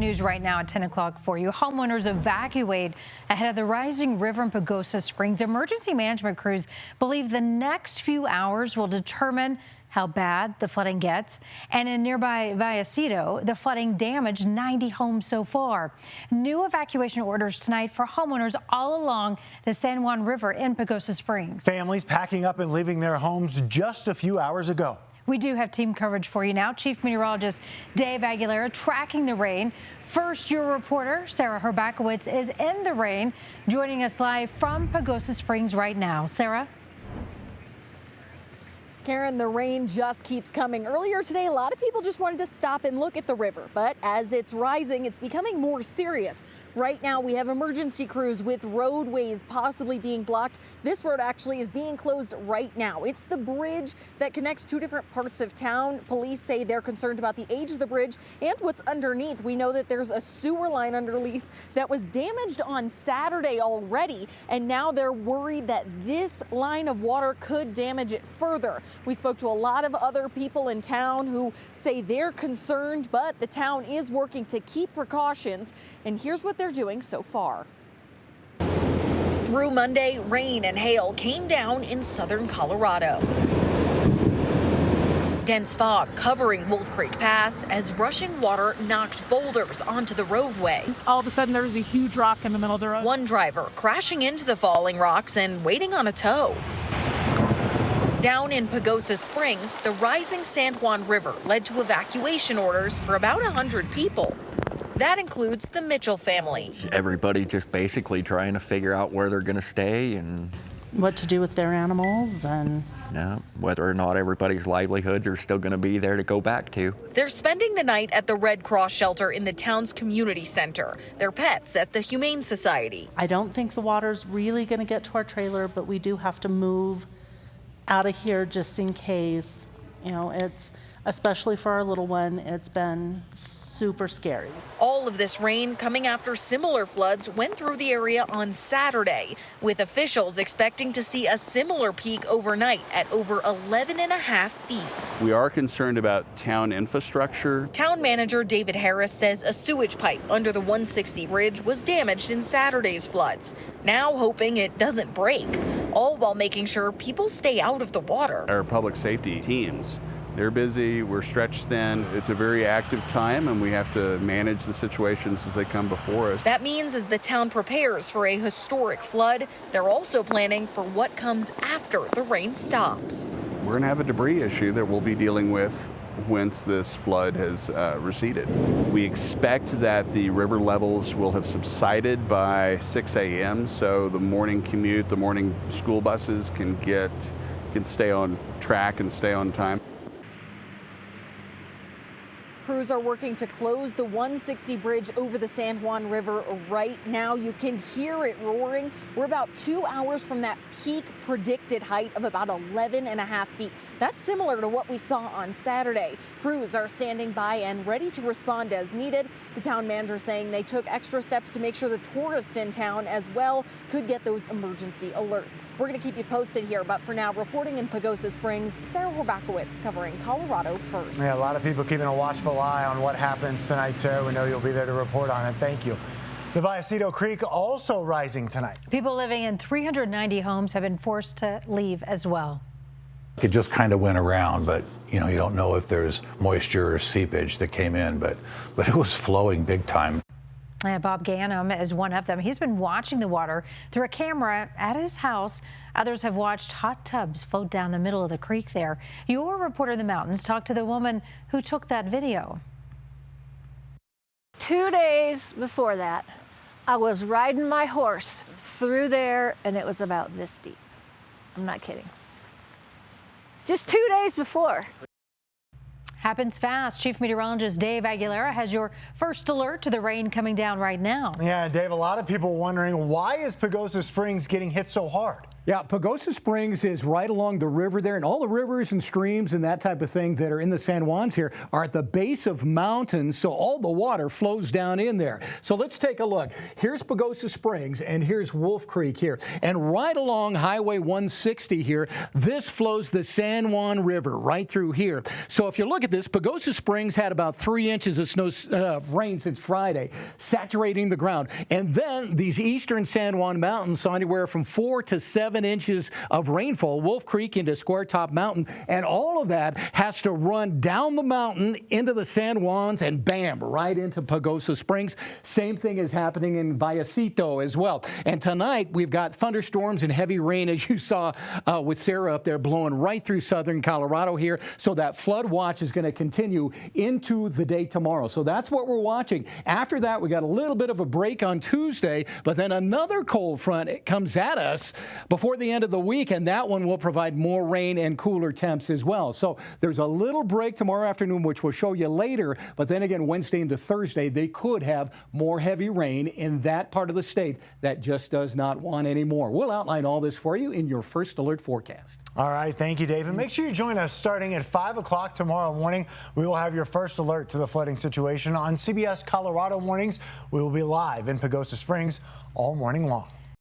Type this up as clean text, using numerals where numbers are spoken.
news right now at 10 o'clock for you. Homeowners evacuate ahead of the rising river in Pagosa Springs. Emergency management crews believe the next few hours will determine how bad the flooding gets. And in nearby Vallecito, the flooding damaged 90 homes so far. New evacuation orders tonight for homeowners all along the San Juan River in Pagosa Springs. Families packing up and leaving their homes just a few hours ago. We do have team coverage for you now. Chief Meteorologist Dave Aguilera tracking the rain. First, your reporter, Sarah Herbakowitz, is in the rain, joining us live from Pagosa Springs right now. Sarah? Karen, the rain just keeps coming. Earlier today, a lot of people just wanted to stop and look at the river, but as it's rising, it's becoming more serious. Right now, we have emergency crews with roadways possibly being blocked. This road actually is being closed right now. It's the bridge that connects two different parts of town. Police say they're concerned about the age of the bridge and what's underneath. We know that there's a sewer line underneath that was damaged on Saturday already, and now they're worried that this line of water could damage it further. We spoke to a lot of other people in town who say they're concerned, but the town is working to keep precautions, and here's what they're doing so far. Through Monday, rain and hail came down in southern Colorado. Dense fog covering Wolf Creek Pass as rushing water knocked boulders onto the roadway. All of a sudden, there was a huge rock in the middle of the road. One driver crashing into the falling rocks and waiting on a tow. Down in Pagosa Springs, the rising San Juan River led to evacuation orders for about 100 people. That includes the Mitchell family. Everybody just basically trying to figure out where they're going to stay and what to do with their animals and whether or not everybody's livelihoods are still going to be there to go back to. They're spending the night at the Red Cross shelter in the town's community center. Their pets at the Humane Society. I don't think the water's really going to get to our trailer, but we do have to move out of here just in case. You know, it's especially for our little one, it's been super scary. All of this rain coming after similar floods went through the area on Saturday, with officials expecting to see a similar peak overnight at over 11.5 feet. We are concerned about town infrastructure. Town manager David Harris says a sewage pipe under the 160 bridge was damaged in Saturday's floods, now hoping it doesn't break, all while making sure people stay out of the water. Our public safety teams, they're busy, we're stretched thin. It's a very active time and we have to manage the situations as they come before us. That means as the town prepares for a historic flood, they're also planning for what comes after the rain stops. We're going to have a debris issue that we'll be dealing with once this flood has receded. We expect that the river levels will have subsided by 6 a.m. so the morning commute, the morning school buses can stay on track and stay on time. Crews are working to close the 160 bridge over the San Juan River right now. You can hear it roaring. We're about 2 hours from that peak predicted height of about 11.5 feet. That's similar to what we saw on Saturday. Crews are standing by and ready to respond as needed. The town manager saying they took extra steps to make sure the tourists in town as well could get those emergency alerts. We're going to keep you posted here, but for now, reporting in Pagosa Springs, Sarah Herbakowitz covering Colorado First. Yeah, a lot of people keeping a watchful eye on what happens tonight, Sarah. We know you'll be there to report on it. Thank you. The Vallecito Creek also rising tonight. People living in 390 homes have been forced to leave as well. It just kind of went around, but you don't know if there's moisture or seepage that came in, but it was flowing big time. Bob Ganem is one of them. He's been watching the water through a camera at his house. Others have watched hot tubs float down the middle of the creek there. Your reporter in the mountains talked to the woman who took that video. 2 days before that, I was riding my horse through there and it was about this deep. I'm not kidding. Just 2 days before. Happens fast. Chief Meteorologist Dave Aguilera has your first alert to the rain coming down right now. Yeah, Dave, a lot of people wondering, why is Pagosa Springs getting hit so hard? Yeah, Pagosa Springs is right along the river there, and all the rivers and streams and that type of thing that are in the San Juans here are at the base of mountains, so all the water flows down in there. So let's take a look. Here's Pagosa Springs, and here's Wolf Creek here. And right along Highway 160 here, this flows the San Juan River right through here. So if you look at this, Pagosa Springs had about 3 inches of snow, rain since Friday, saturating the ground. And then these eastern San Juan mountains saw anywhere from 4 to 7 inches of rainfall, Wolf Creek into Square Top Mountain, and all of that has to run down the mountain into the San Juans and bam, right into Pagosa Springs. Same thing is happening in Vallecito as well. And tonight we've got thunderstorms and heavy rain, as you saw with Sarah up there, blowing right through southern Colorado here. So that flood watch is going to continue into the day tomorrow. So that's what we're watching. After that, we got a little bit of a break on Tuesday, but then another cold front comes at us before the end of the week, and that one will provide more rain and cooler temps as well. So there's a little break tomorrow afternoon, which we'll show you later, but then again, Wednesday into Thursday, they could have more heavy rain in that part of the state that just does not want any more. We'll outline all this for you in your First Alert forecast. All right, thank you, Dave. And make sure you join us starting at 5 o'clock tomorrow morning. We will have your first alert to the flooding situation on CBS Colorado Mornings. We will be live in Pagosa Springs all morning long.